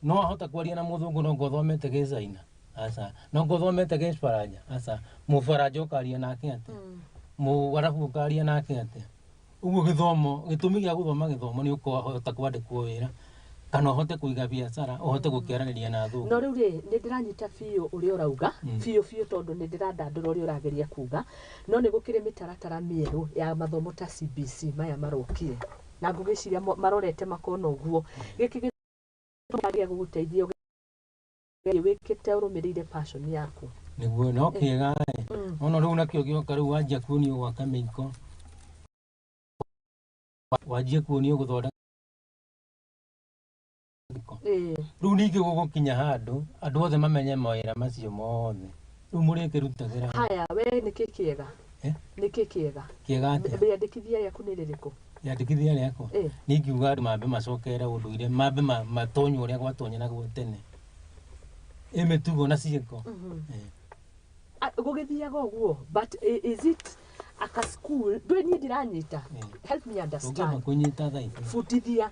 C: no ahota kwaria na mũthũngũ no ngũthomete gĩcaina aca no ngũthomete gĩbaranja aca mũbaranja ũkaria nake atĩ warabu ukaria nake atä uguo githomo gitumi gia guthoma githomo ni ukohota kwandikwo wira kana uhote kuiga biacara uhote gukiaraniria na thungu
A: no riu ri ni ndiranyita biu uria urauga biu tondu ni ndirandandura uria urageria kuga no ni gukire mitaratara mieru ya mathomo ta CBC maya marokire na ngugiciria marorete makona uguo giki githomo guguteithia wikite urumirire passion yaku
C: niguo no kiega ono riu nakio gioka riu wanjia kuonio gwaka mĩiko wanjia kuonio guthondeka riu ningĩ gũgũkinya handũ andũ othe mamenye mawĩra macio mothe riu mũrĩkĩrutagĩra
A: haya we nĩkĩ kĩega nĩkĩ kĩega
C: atĩa
A: rĩandĩkithia rĩaku nĩ rĩrĩkũ
C: rĩandĩkithia rĩakwa ningiuga andũ mambe macokere ũndũire mambe matonywo ũrĩa gwatonyeragwo tene mĩtugo na ciĩko
A: gũgĩthiaga ũguo but is it aka school ndũĩ niĩ ndiranyita help me understand fundithia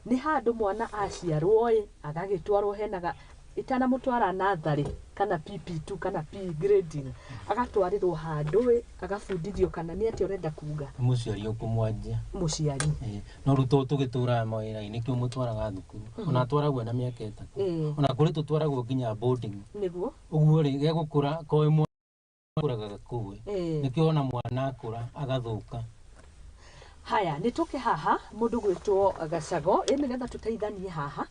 A: nĩ handũ mwana aciarwo agagĩtwarwo henaga itanamũtwara natharĩ kana PP2 kana P grading agatwarirwo handũ agabundithio kana nĩ atĩ ũrenda kuga
C: mũciari ũkũmwanjia
A: mũciari
C: no rĩu tũgĩtũraga mawĩra-inĩ nĩkĩo mũtwaraga thukuru ona atwaragwo na mĩaka ĩtatũ ona kũrĩ tũtwaragwo nginya boarding
A: nĩguo
C: ũguo rĩ gegũkũra koe kuraga kuwe nikio ona mwana akura agathuka.
A: Haya nituke haha mundu gwitwo Gacago nigetha tuteithanie haha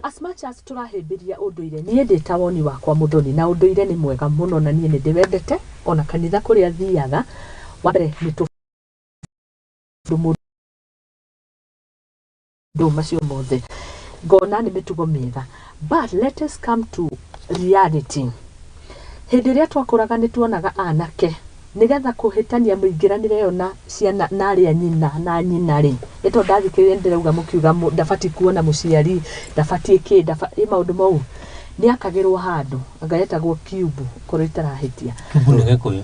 A: as much as turahimbiria unduire nie ndita woni wakwa Muthoni na unduire ni mwega muno na nie ndiwendete ona kanitha kuria thiaga wa mbere ni tu macio mothe ngona ni mitugo miega, but let us come to reality. Hindi ria twakuraga ni tuonaga anake nigetha kuhitania muingiranire yo na ciana na aria nyina na nyina ri ito ndathikirire ndirauga mukiuga ndafati kuona muciari ndafati ki maundu mau ni akagirwo handu angaretagwo cube kuritara hitia
C: kubunege kuyo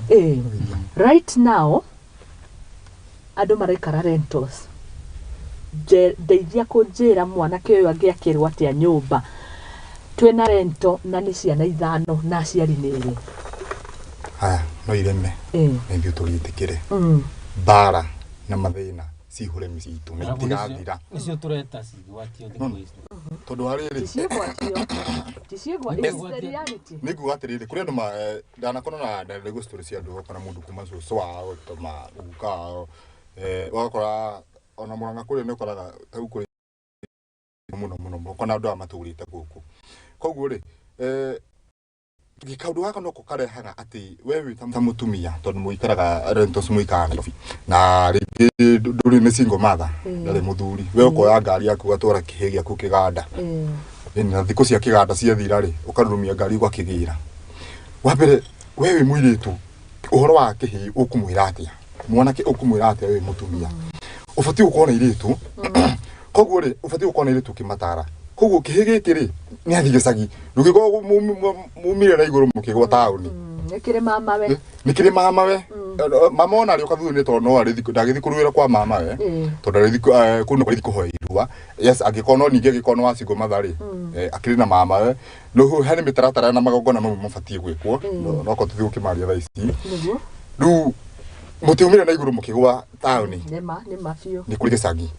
A: right now andu maraikara rentals ndeithia kunjira mwanake uyu angiakirwo atia nyumba twina rento na ni ciana 5 na aciari niri
B: haya no ireme ndio tulitikire bara na mathina cihure micitu mitigathira
C: nicio tureta cigwatio thiku ici
B: tondu hariri
A: ticiegwa reality
B: nigu atiriri kuri andu ndanakona na ndego story cia andu kana mundu kuma cucu wao toma ukao wakora ona muranga kuri ni koraga tau kuri muno kana andu amaturite guku koguo ri gikaundu gaka no kukarehaga ati wewe ta mutumia tondu muikaraga rentos muikana na ringi nduri ni single mother ndari muthuri we ukoya ngari yaku gatwara kihi giaku kiganda na thiku cia kiganda cia thira ri ukarumia ngari gwa kigira wa mbere wewe mwiritu uhoro wa kihi ukumwira atia mwanake ukumwira atia wewe mutumia ufati ukona iritu koguo ri ufati ukona iritu kimatara koguo kihige kiri ni athigicagi ndugiko mumire na iguru mukigwa tauni
A: nikire mama we
B: mama ona ri ukathu ni tono ari ndagithi kuruira kwa mama we tondu ari kuno kuri kuhoirwa yes agikono ninge gikono wacigo mathari akiri na mama we no hani mitaratara na magongona no mafatie gwikwo no ko tuthi ukimaria tha ici ru mutumire na iguru mukigwa tauni
A: ni mafio
B: ni kuri gicagi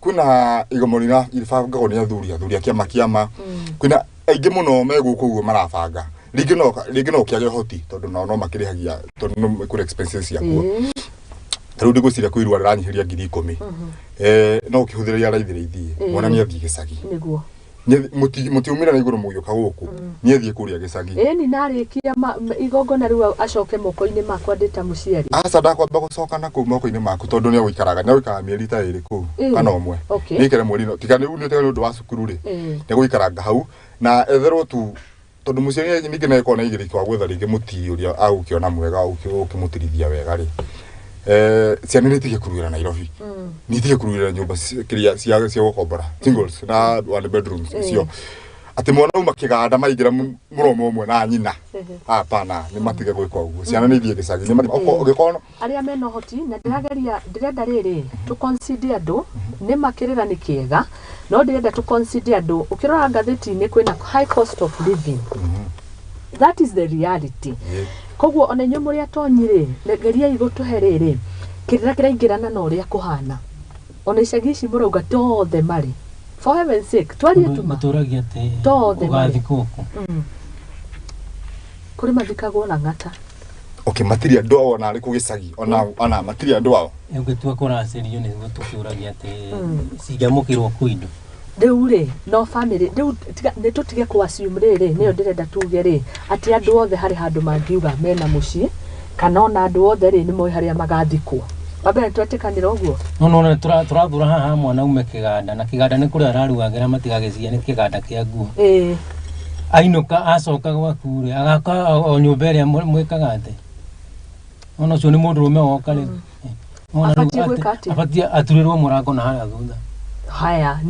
B: kuna igomorina ilifanga ni athuri akiama kuna aingi muno meguku uguo marabanga ringi no kiage hoti tondu no makirihagia tondu no kuri expenses yakuo taru ndigo ciria kuirwa ranyihiria 10,000 no ukihuthiria raithiriithie mwana ni athie gicagi
A: niguo
B: mutiumira na iguru mugioka guku ni athie kuria gicagi
A: ni narikia igongona riu acoke moko-ini makwa ndita muciari
B: asa ndakwamba gucoka na ku moko-ini maku tondu ni wikaraga mieri ta iri ku kana umwe ni kere mweri no tika ni undu wa cukuru ri ni guikaranga hau na etherwo tu tondu muciari ningi na ikona igiri kwa gwetha ringi muti uria agukiona mwega ukimutirithia wega ri ciana ni tige kuruira Nairobi ni tige kuruira nyumba cia gukombora singles na one bedrooms cio ati mwana uma kiganda maigira muromo umwe na nyina hapana ni matige gwikwa uguo ciana ni thie gicagi ni gikono
A: aria mena hoti na ndirenda riri tu consider andu ni makirira ni kiega no ndirenda tu consider andu ukirora ngatheti-ini kwina high cost of living that is the reality koguo ona nyu muri atonyire ngeria igutuhe riri kirira kiraingirana na uria kuhana ona icagi ici murauga tothe mari for heaven's sake twarie tuma
C: turagia te
A: tothe mari
C: kuku
A: kuri mathikagwo na ngata
B: matiria ndo ona ari kugicagi ona matiria ndo ao
C: ugitua kuracirio ni gutukuragia te ciamukirwo kuindo
A: riu ri no family riu ni tutige ku assume riri niyo ndirenda tuge ri ati andu othe hari handu mangiuga mena mucii kana ona andu othe ri ni moi haria magathikwo babe twetikanira uguo
C: no turathura haha mwana ume kiganda na kiganda ni kuria araruagira matigagiciria ni kiganda kia nguo ainuka acoka gwaku ri agaka o nyumba iria mwikaga ate ona cio ni mundu rume woka ri ona abatie aturirwo murango na haria thutha
A: haya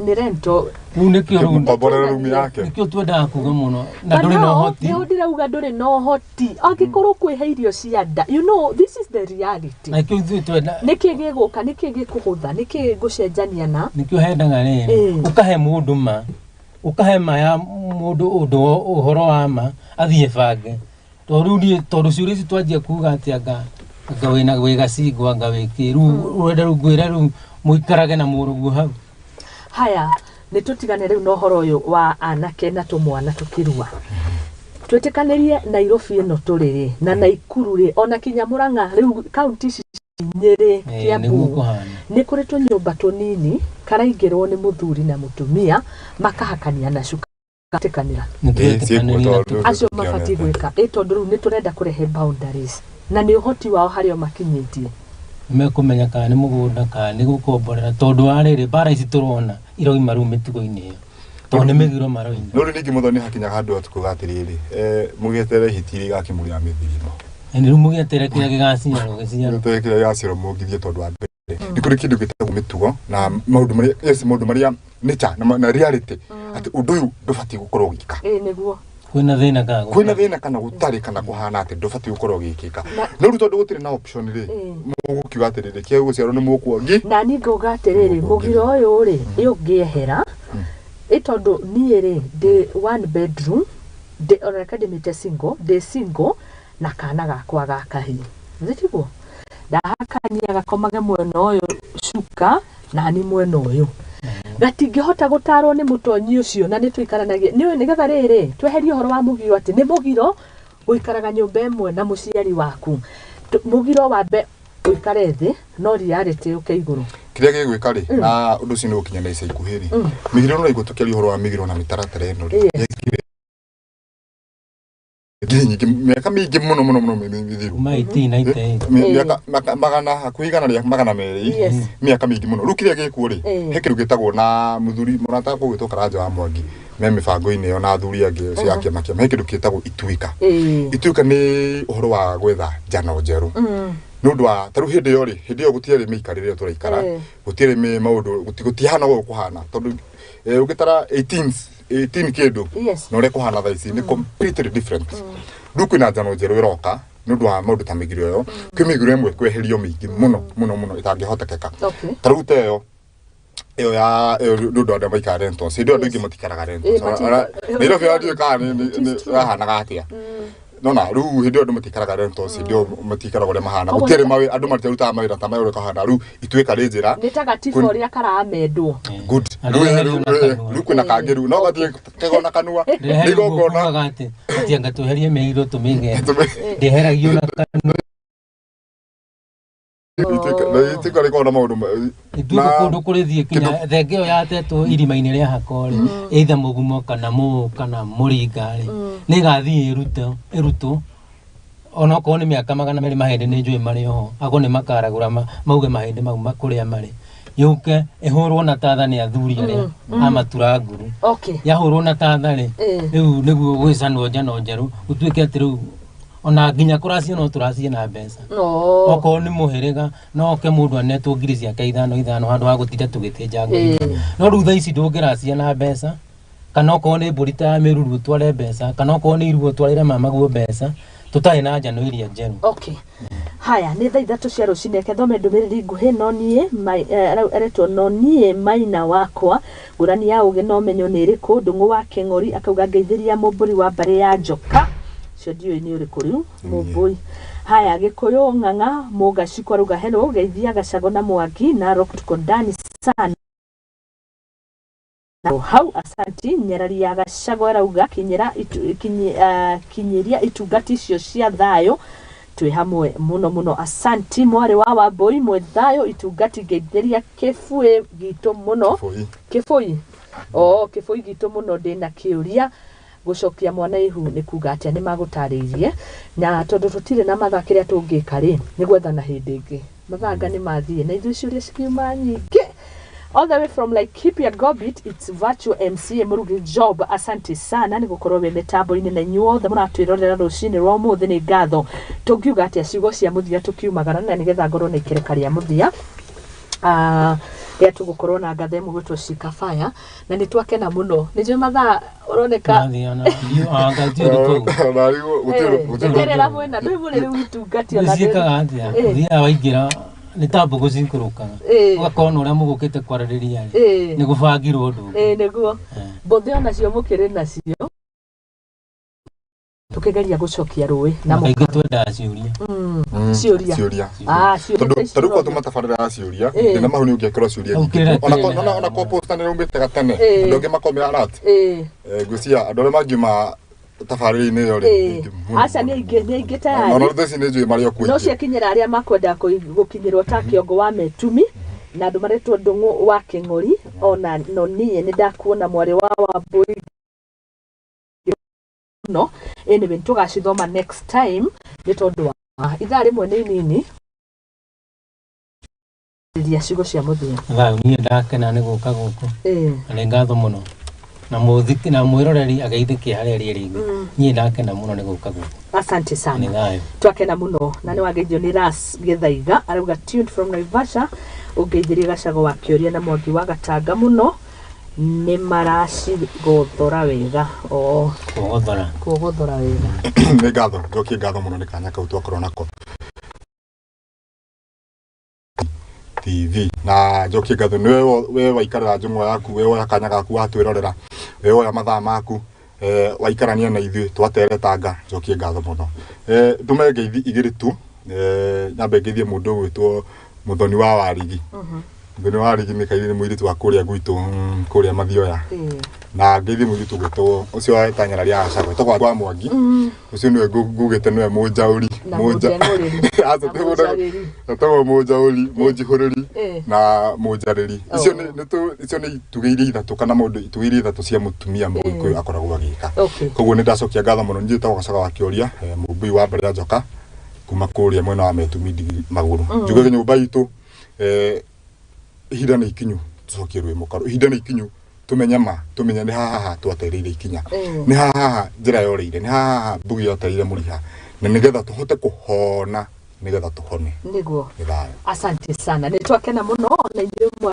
A: ni rento
C: nikio
B: rumbabora rumi yake
C: nikio twenda kuga muno na nduri no hoti
A: ni ndirauga nduri no hoti angikorwo kwihe irio cia nda you know this is the reality
C: nikio twenda
A: niki giguka niki gikuhutha niki gucenjania na
C: nikio hendaga ri ukahe mundu ma ukahe ma ya mundu uhoro wa ma athie bange tondu ciuri twanjia kuga ati anga wina wega cingwa anga wikiru urenda rugwira ru muikarage na murugu hau
A: haya ni tutigane riu no horo uyu wa anake na tumwana tukirua twetĩkanĩrie Nairobi ĩno tũrĩ na Naikuru rĩ ona kinya Murang'a rĩu county Nyeri Kiambu nĩ kũrĩ tũnyũmba tũnini karaingĩrwo nĩ mũthuri na mũtumia makahakania na cuka tĩkanĩra acio mabatiĩ gwĩka tondũ rĩu nĩ tũrenda kũrehe boundaries na nĩ ũhoti wao harĩa makinyĩtie
C: mekumenya kana nĩ mũgũnda kana nĩ gũkomborera tondũ wa rĩrĩ bara ici tũrona iroima rĩu mĩtugo-inĩ ĩyo tondũ nĩ mĩgiro maroina
B: no ningĩ mũthoni hakinya handũ atukuga atĩrĩrĩ mũgĩetere hitiri gakĩmũrĩa mĩthirimo
C: nĩ rĩu mũgĩetere kĩrĩa gĩgaciarwo gĩciarwo
B: kĩrĩa gĩgaciarwo mũngithie tondũ wa mbere nĩ kũrĩ kĩndũ gĩtagwo mĩtugo na maũndũ marĩa nature na reality atĩ ũndũ ũyũ ndũbatiĩ gũkorwo ũgĩka
A: nĩguo
C: kwĩna
B: thĩna kana gũtarĩ kana kũhana atĩ ndũbatiĩ gũkorwo ũgĩkĩka no rĩu tondũ gũtirĩ na option rĩ mũgũkiuga atĩrĩrĩ kĩu gũciarwo nĩ mũkuongi
A: na niĩ ngauga atĩrĩrĩ mũgiro ũyũ rĩ ũngĩehera tondũ niĩ rĩ ndĩ one bedroom ona ndĩmĩte single na kana gakwa ga kahĩĩ thĩtiguo ndahakania gakomage mwena ũyũ cuka na ni mwena ũyũ gatingĩhota gũtarwo nĩ mũtonyi ũcio na nĩ tũikaranagia nĩgetha rĩrĩ tweherie ũhoro wa mũgiro atĩ nĩ mũgiro gũikaraga nyũmba ĩmwe na mũciari waku mũgiro wambe ũikare thĩ no reality ũke igũrũ
B: kĩrĩa gĩgwĩka rĩ na ũndũ ũcio nĩ gũkinya na ica ikuhĩ rĩ mĩgiro no igũtũkĩria ũhoro wa mĩgiro na mĩtaratara ĩno rĩ nyingĩ mĩaka mĩingĩ mũno mĩthiru magana hakuhĩ igana rĩa magana merĩ mĩaka mĩingĩ mũno rĩu kĩrĩa gĩkuo rĩ he kĩndũ gĩtagwo na mũthuri mũrata kũgwĩtwo Karanja wa Mwangi me mĩbango-inĩ ĩyo na athuri angĩ cia kĩama he kĩndũ gĩtagwo ituĩka nĩ ũhoro wa gwetha njano njerũ nĩ ũndũ wa tarĩu hĩndĩ ĩyo gũtiarĩ mĩikarĩre ĩyo tũraikara gũtiarĩ maũndũ gũtihana ũguo kũhana tondũ ũgĩtara 18 kĩndũ na ũrĩa kũhana thaa ici nĩ completely different rĩu kwĩna njano njerũ ĩroka nĩ ũndũ wa maũndũ ta mĩgiro ĩyo kwĩ mĩgiro ĩmwe kweherio mĩingĩ mũno ĩtangĩhotekeka tarĩu ta ĩyo ya nĩ ũndũ andũ maikara rentals hĩndĩ ĩyo andũ aingĩ matikaraga rentals Nairobi yatuĩkaga nĩ yahanaga atĩa nona rĩu hĩndĩ ĩyo andũ matikaraga rentals hĩndĩ ĩyo matikaraga ũrĩa mahana gũtirĩ andũ matirutaga mawĩra ta maya ũrĩa kahana rĩu ituĩka rĩ njĩra
A: nĩ ta gatiba ũrĩa karamendwo
B: good rĩu kwĩna kangĩ rĩu no gathiĩ kĩgona kanua nĩ igongona
C: tianga tweherie mĩgiro tũmĩige ndĩheragio na kanua
B: ituĩka rĩkorwo na maũndũ
C: ithuĩ kũndũ kũrĩthiĩ kinya thenge ĩyo yatetwo irima-inĩ rĩa Hakori either mũgumo kana mũringa rĩ nĩ ĩgathiĩ ĩrutwo ona okorwo nĩ mĩaka magana merĩ mahĩndĩ nĩ njũĩ marĩ oho akorwo nĩ makaragũra mauge mahĩndĩ mau kũrĩa marĩ yũke ĩhũrwo na tatha nĩ athuri arĩa amatura nguru yahũrwo na tatha rĩ rĩu nĩguo gwĩcanwo njano njerũ gũtuĩke atĩ rĩu ona nginya kũracia no tũracie na mbeca okorwo nĩ mũhĩrĩga no oke mũndũ anetwo ngiri ciake ithano handũ wa gũtinda tũgĩthĩnja ngiri no rĩu thaa ici ndũngĩracia na mbeca kana okorwo nĩ mbũri ta mĩruru ũtware mbeca kana okorwo nĩ iruo ũtwarĩre mamaguo mbeca tũtarĩ na njano iria njerũ
A: haya nĩ thaa ithatũ cia rũcinĩ thome ndũmĩrĩri nguhĩ no niĩ eretwo no niĩ Maina wakwa ngũrani ya ũgĩ no menyo nĩ ĩrĩkũ Ndung'u wa Kĩng'ori akauga ngeithĩria mũmbũri wa mbarĩ ya Njoka cio ndiũĩ nĩ ũrĩkũ rĩu mũmbũi haya Gĩkũyũ Ng'ang'a Mũgaci arauga hello geithia Gacago na Mwangi na Rock tuko ndani sana hau asanti Nyarari ya Gacago arauga kinyĩria itungati icio cia thayũ twĩ hamwe mũno asanti mwarĩ wa Wambũi mwe thayũ itungati geithĩria Kĩbũi gitũ mũno Kĩbũi gitũ mũno ndĩna kĩũria gũcokia mwana ihu nĩ kuga atĩa nĩ magũtarĩirie na tondũ tũtirĩ na mathaa kĩrĩa tũngĩka rĩ nĩ gwethana hĩndĩ ĩngĩ mathanga nĩ mathiĩ na ithuĩ ciũria cikiuma nyingĩ all the way from Laikipia Gobit it's virtual MC Mũrugi Job asante sana nĩ gũkorwo we mĩtambo-inĩ na inyuothe mũratwĩrorera rũcinĩ rwa ũmũthĩ nĩ ngatho tũngiuga atĩa ciugo cia mũthia tũkiumagara na nĩgetha ngorwo na ikereka rĩa mũthia ya tũgũkorwo na ngatho ĩmwe gwĩtwo Shikafaya na nĩ twakena mũno nĩ njũĩ mathaa ũroneka gũterera mwena ndũĩ mũrĩ rĩu itungati ona
C: thiaga waingĩra nĩ ta mbũgũ cikũrũkaga ũgakona ũrĩa mũgũkĩte kwarĩrĩria nĩ gũbangirwo ũndũ
A: nĩguo mbũthĩ onacio mũkĩrĩ nacio tukigeria gucokia rũĩ
C: na mũkaingĩ twendaga ciũria
A: ciũria
B: tondũ kwa tumatabarĩra ciũria na mahuni ũngĩakĩrwo ciũria ona ko posta nĩ umĩte gatene andũ angĩ makomera rat ngũcia andũ arĩa mangiuma tabarĩra-inĩ ĩyo rĩ
A: aca nĩ ingĩ tayari
B: no theci nĩ njũĩ marĩa ũkwĩte
A: no ciakinyĩra arĩa makwenda gũkinyĩrwo ta kĩongo wa metumi na andũ maretwo Ndung'u wa Kĩng'ori ona no niĩ nĩ ndakuona mwarĩ wa Wambui no anyway tũgacithoma next time nĩ tondũ wa ithaa rĩmwe nĩ inini iria ciugo cia mũthia
C: niĩ ndakena nĩ gũka gũkũ na nĩ ngatho mũno na mũthiki na mwĩroreri ageithĩke harĩa rĩngĩ niĩ ndakena mũno nĩ gũka gũkũ
A: asante sana twakena mũno na nĩ wageithio nĩ Ras Gĩthaiga arauga tuned from Naivasha ũngeithĩrie Gacagũ wa Kĩoria na Mwangi wa Gatanga mũno nĩ maracigothora wega kugothora wega
B: nĩ ngatho njokie ngatho mũno nĩ kanya kau twakorwo nako TV na njokie ngatho nĩ we waikarĩra njũng'wa yaku we woya kanya gaku watwĩrorera we woya mathaa maku waikarania na ithuĩ twatere tanga njokie ngatho mũno ndume ngeithi igĩrĩ tu nyambe ngeithie mũndũ ũgwĩtwo Mũthoni wa Warigi Mũthoni wa Warigi nĩ kairĩ mũirĩtu wa kũrĩa gwitũ kũrĩa Mathioya na ngeithie mũirĩtu ũgwĩtwo ũcio wa Tanyara rĩa Gacagũ togwa kwa Mwangi ũcio nĩwe ngugĩte nĩwe mũnjaũri togwa mũnjaũri mũnjihũrĩri na mũnjarĩri icio nĩ tugĩire ithatũ kana mũndũ tugĩire ithatũ cia mũtumia Mũgĩkũyũ akoragwo agĩka koguo nĩ ndacokia ngatho mũno nĩ njĩtagwo Gacagũ wa Kĩoria mũmbui wa Mbere Njoka kuma kũrĩa mwena wa Metumi Magũrũ njugaga nyũmba itũ ihinda nĩ ikinyu tucokie rwĩ mũkaru ihinda nĩ ikinyu tumenye nĩ haha twatereire ikinya nĩ haha njĩra yoreire nĩ haha mbugi yotereire mũriha na nĩgetha tũhote kũhona nĩgetha tũhone
A: nĩguo asante sana nĩ twakena mũno na ithuĩ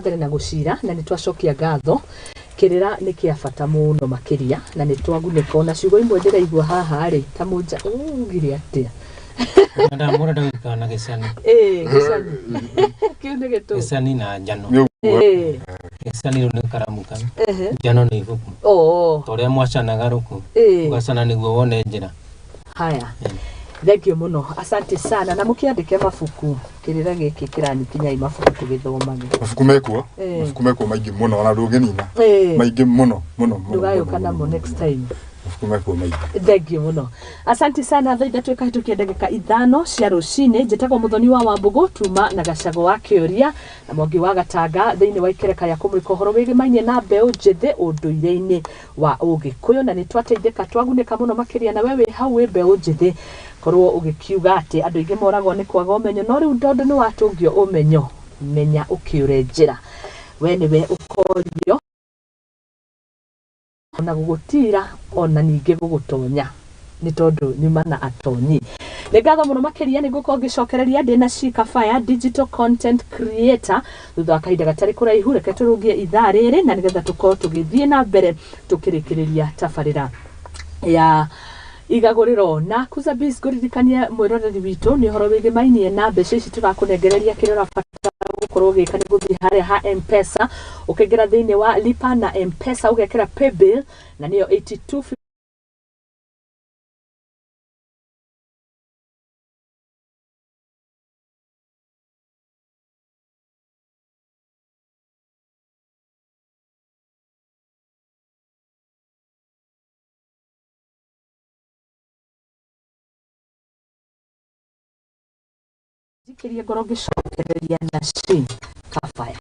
A: mbere na gũcira na nĩ twacokia ngatho kĩrĩra nĩ kĩa bata mũno makĩria na nĩ twagunĩka na ciugo imwe ndĩraigua haha rĩ ta mũnja ngire atĩa
C: ndamũra ndagĩka na gĩcani
A: gĩcani kĩu nĩ gĩtũ
C: gĩcani na njano gĩcani rĩu nĩ karamuka njano nĩ igũkũ torĩa mwacanaga rũkũ ũgacana nĩguo wone njĩra
A: haya thengio mũno asante sana na mũkĩandĩke mabuku kĩrĩra gĩkĩ kĩranyikinya mabuku tũgĩthomage
B: mabuku mekuo maingĩ mũno na ndũngĩnina maingĩ mũno
A: ndũgayũka namo next time thengio mũno asante sana thaa ithatũ ĩkahĩtũkia ndagĩka ithano cia rũcinĩ njĩtagwo Mũthoni wa Wambũgũ tuma na Gacagũ wa Kĩoria na Mwangi wa Gatanga thĩinĩ wa ikereka ya kũmũrĩka ũhoro wĩgĩmainie na mbeũ njĩthĩ ũndũire-inĩ wa Ũgĩkũyũ na nĩ twateithĩka twagunĩka mũno makĩria na we wĩ hau wĩ mbeũ njĩthĩ korwo ũgĩkiuga atĩ andũ aingĩ moragwo nĩ kwaga ũmenyo no rĩu tondũ nĩ watũngio ũmenyo menya ũkĩũre njĩra we nĩwe ũkorio ona gũgũtira ona ningĩ gũgũtonya nĩ tondũ nyuma na atonyi nĩ ngatho mũno makĩria nĩ ngũkorwo ngĩcokereria ndĩna Shika Fire digital content creator thutha wa kahinda gatarĩ kũraihu reke tũrũgie ithaa rĩrĩ na nĩgetha tũkorwo tũgĩthiĩ na mbere tũkĩrĩkĩrĩria tabarĩra ya igagũrĩro na Kuza Biz ngũririkania mwĩroreri witũ nĩ ũhoro wĩgĩmainie na mbeca ici tũrakũnengereria kĩrĩa ũrabatara gũkorwo ũgĩka nĩ gũthiĩ harĩa ha M-Pesa ũkĩingĩra thĩinĩ wa lipa na M-Pesa ũgekĩra paybill na nĩyo 82 jikiria ngoro ngĩcokereria na Shika Fire